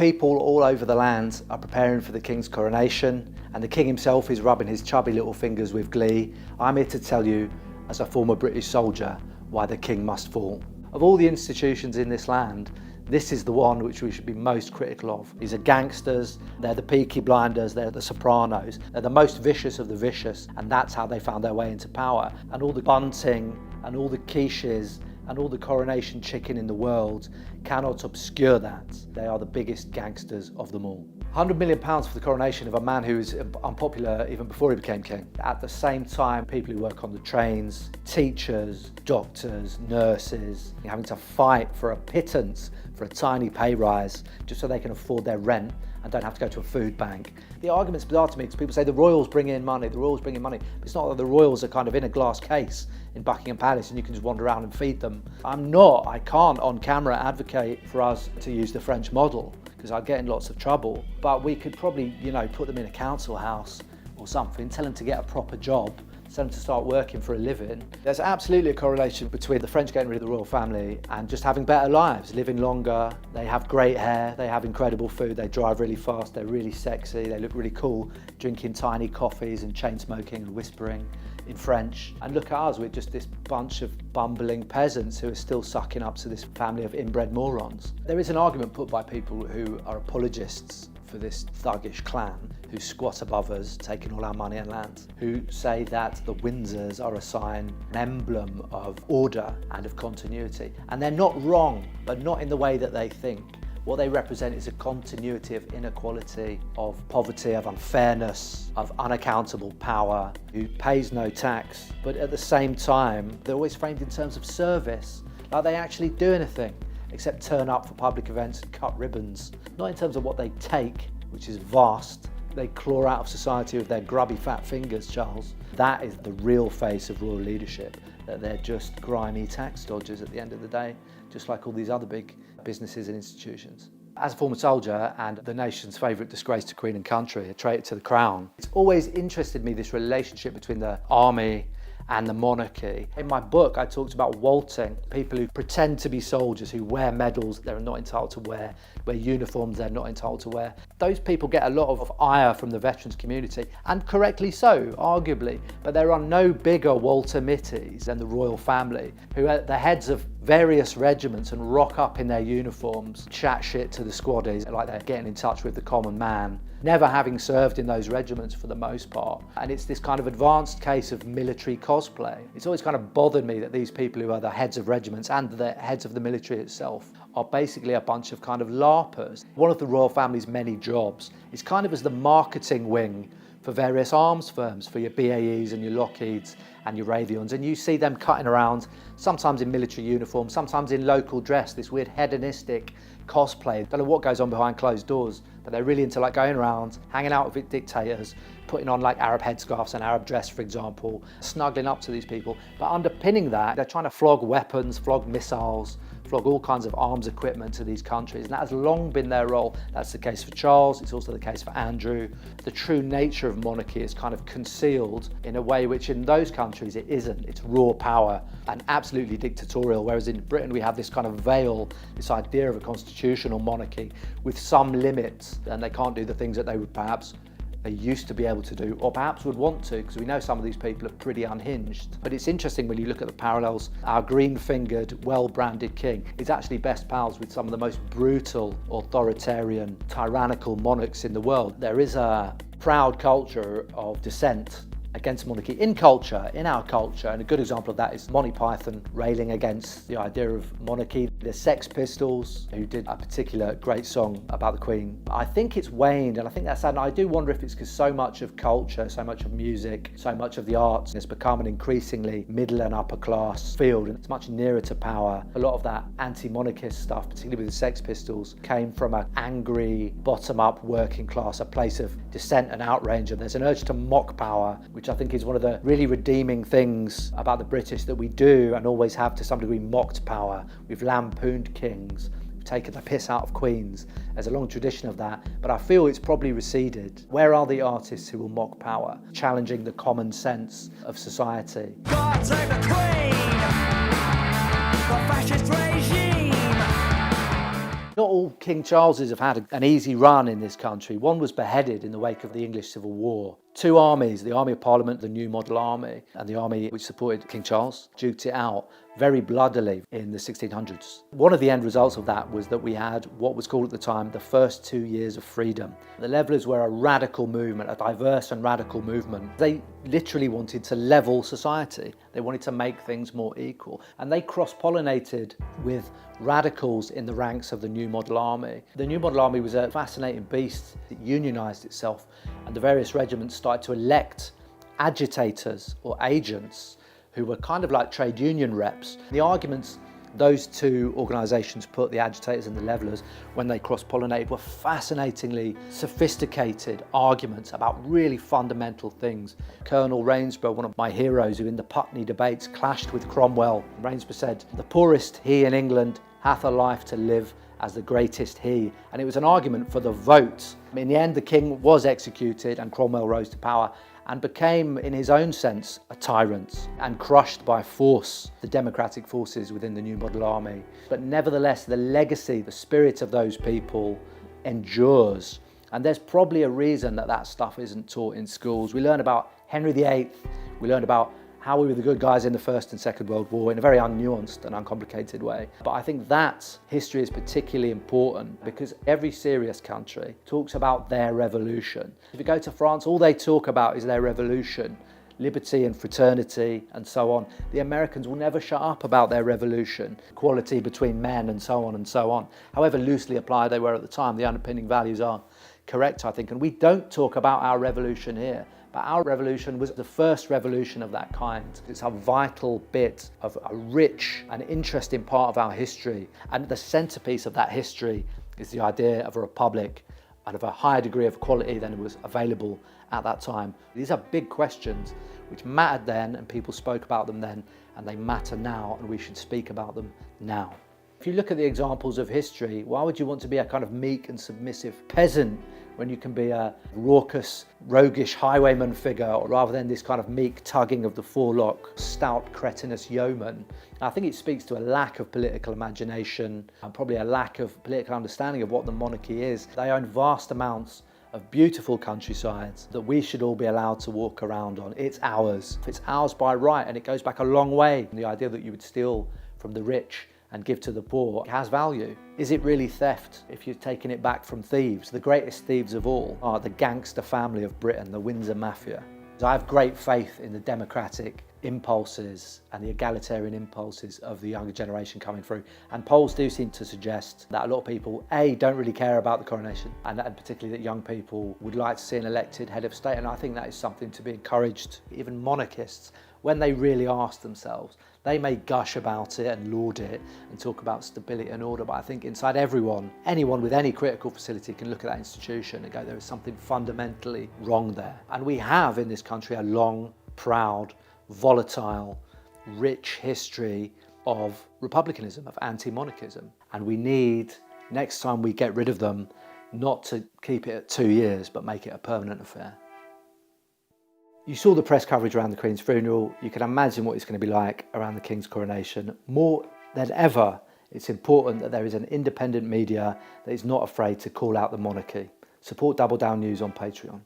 people all over the land are preparing for the king's coronation, and the king himself is rubbing his chubby little fingers with glee. I'm here to tell you, as a former British soldier, why the king must fall. Of all the institutions in this land, this is the one which we should be most critical of. These are gangsters, they're the Peaky Blinders, they're the Sopranos, they're the most vicious of the vicious, and that's how they found their way into power. And all the bunting and all the quiches and all the coronation chicken in the world cannot obscure that. They are the biggest gangsters of them all. £100 million for the coronation of a man who was unpopular even before he became king. At the same time, people who work on the trains, teachers, doctors, nurses, having to fight for a pittance, for a tiny pay rise, just so they can afford their rent and don't have to go to a food bank. The argument's bizarre to me because people say the royals bring in money, the royals bring in money. But it's not that the royals are kind of in a glass case in Buckingham Palace and you can just wander around and feed them. I can't on camera advocate for us to use the French model because I'd get in lots of trouble. But we could probably, put them in a council house or something, tell them to get a proper job, tell them to start working for a living. There's absolutely a correlation between the French getting rid of the royal family and just having better lives, living longer. They have great hair, they have incredible food, they drive really fast, they're really sexy, they look really cool, drinking tiny coffees and chain smoking and whispering in French. And look at us, we're just this bunch of bumbling peasants who are still sucking up to this family of inbred morons. There is an argument put by people who are apologists for this thuggish clan who squat above us, taking all our money and land, who say that the Windsors are a sign, an emblem of order and of continuity. And they're not wrong, but not in the way that they think. What they represent is a continuity of inequality, of poverty, of unfairness, of unaccountable power, who pays no tax, but at the same time, they're always framed in terms of service, like they actually do anything except turn up for public events and cut ribbons. Not in terms of what they take, which is vast. They claw out of society with their grubby fat fingers, Charles. That is the real face of royal leadership, that they're just grimy tax dodgers at the end of the day, just like all these other big businesses and institutions. As a former soldier and the nation's favourite disgrace to Queen and country, a traitor to the crown, it's always interested me, this relationship between the army and the monarchy. In my book, I talked about waltzing, people who pretend to be soldiers, who wear medals they're not entitled to wear uniforms they're not entitled to wear. Those people get a lot of ire from the veterans community, and correctly so, arguably, but there are no bigger Walter Mitties than the royal family, who are the heads of various regiments and rock up in their uniforms, chat shit to the squaddies like they're getting in touch with the common man, never having served in those regiments for the most part. And it's this kind of advanced case of military cosplay. It's always kind of bothered me that these people who are the heads of regiments and the heads of the military itself are basically a bunch of kind of LARPers. One of the royal family's many jobs is kind of as the marketing wing for various arms firms, for your BAEs and your Lockheeds and your Raytheons, and you see them cutting around, sometimes in military uniform, sometimes in local dress, this weird hedonistic cosplay. Don't know what goes on behind closed doors, but they're really into like going around, hanging out with dictators, putting on like Arab headscarves and Arab dress, for example, snuggling up to these people. But underpinning that, they're trying to flog weapons, flog missiles, flog all kinds of arms equipment to these countries, and that has long been their role. That's the case for Charles, it's also the case for Andrew. The true nature of monarchy is kind of concealed in a way which in those countries it isn't. It's raw power and absolutely dictatorial, whereas in Britain we have this kind of veil, this idea of a constitutional monarchy with some limits, and they can't do the things that they used to be able to do, or perhaps would want to, because we know some of these people are pretty unhinged. But it's interesting when you look at the parallels. Our green-fingered, well-branded king is actually best pals with some of the most brutal, authoritarian, tyrannical monarchs in the world. There is a proud culture of dissent against monarchy in our culture, and a good example of that is Monty Python railing against the idea of monarchy. The Sex Pistols, who did a particular great song about the Queen. I think it's waned, and I think that's sad, and I do wonder if it's because so much of culture, so much of music, so much of the arts has become an increasingly middle and upper class field, and it's much nearer to power. A lot of that anti-monarchist stuff, particularly with the Sex Pistols, came from an angry, bottom-up working class, a place of dissent and outrage, and there's an urge to mock power, which I think is one of the really redeeming things about the British, that we do and always have to some degree mocked power. We've lampooned kings, we've taken the piss out of queens. There's a long tradition of that, but I feel it's probably receded. Where are the artists who will mock power, challenging the common sense of society? God save the Queen, the fascist regime. Not all King Charleses have had an easy run in this country. One was beheaded in the wake of the English Civil War. Two armies, the Army of Parliament, the New Model Army, and the army which supported King Charles, duked it out very bloodily in the 1600s. One of the end results of that was that we had what was called at the time the first 2 years of freedom. The Levellers were a radical movement, a diverse and radical movement. They literally wanted to level society. They wanted to make things more equal. And they cross-pollinated with radicals in the ranks of the New Model Army. The New Model Army was a fascinating beast. It unionised itself, and the various regiments started to elect agitators or agents who were kind of like trade union reps. The arguments those two organisations put, the agitators and the Levellers, when they cross-pollinated, were fascinatingly sophisticated arguments about really fundamental things. Colonel Rainsborough, one of my heroes, who in the Putney debates clashed with Cromwell, Rainsborough said, "The poorest he in England hath a life to live as the greatest he." And it was an argument for the vote. In the end, the king was executed and Cromwell rose to power and became, in his own sense, a tyrant and crushed by force the democratic forces within the New Model Army. But nevertheless, the legacy, the spirit of those people endures. And there's probably a reason that that stuff isn't taught in schools. We learn about Henry VIII, we learn about how we were the good guys in the First and Second World War in a very unnuanced and uncomplicated way. But I think that history is particularly important because every serious country talks about their revolution. If you go to France, all they talk about is their revolution, liberty and fraternity and so on. The Americans will never shut up about their revolution, equality between men and so on and so on. However loosely applied they were at the time, the underpinning values are correct, I think. And we don't talk about our revolution here. But our revolution was the first revolution of that kind. It's a vital bit of a rich and interesting part of our history. And the centerpiece of that history is the idea of a republic and of a higher degree of equality than was available at that time. These are big questions which mattered then, and people spoke about them then, and they matter now, and we should speak about them now. If you look at the examples of history, why would you want to be a kind of meek and submissive peasant when you can be a raucous, roguish highwayman figure, rather than this kind of meek tugging of the forelock, stout, cretinous yeoman? I think it speaks to a lack of political imagination and probably a lack of political understanding of what the monarchy is. They own vast amounts of beautiful countrysides that we should all be allowed to walk around on. It's ours. It's ours by right, and it goes back a long way. The idea that you would steal from the rich and give to the poor has value. Is it really theft if you're taking it back from thieves? The greatest thieves of all are the gangster family of Britain, the Windsor Mafia. I have great faith in the democratic impulses and the egalitarian impulses of the younger generation coming through. And polls do seem to suggest that a lot of people, A, don't really care about the coronation, and particularly that young people would like to see an elected head of state. And I think that is something to be encouraged. Even monarchists, when they really ask themselves, they may gush about it and laud it and talk about stability and order, but I think inside everyone, anyone with any critical facility can look at that institution and go, there is something fundamentally wrong there. And we have in this country a long, proud, volatile, rich history of republicanism, of anti-monarchism. And we need, next time we get rid of them, not to keep it at 2 years, but make it a permanent affair. You saw the press coverage around the Queen's funeral. You can imagine what it's going to be like around the King's coronation. More than ever, it's important that there is an independent media that is not afraid to call out the monarchy. Support Double Down News on Patreon.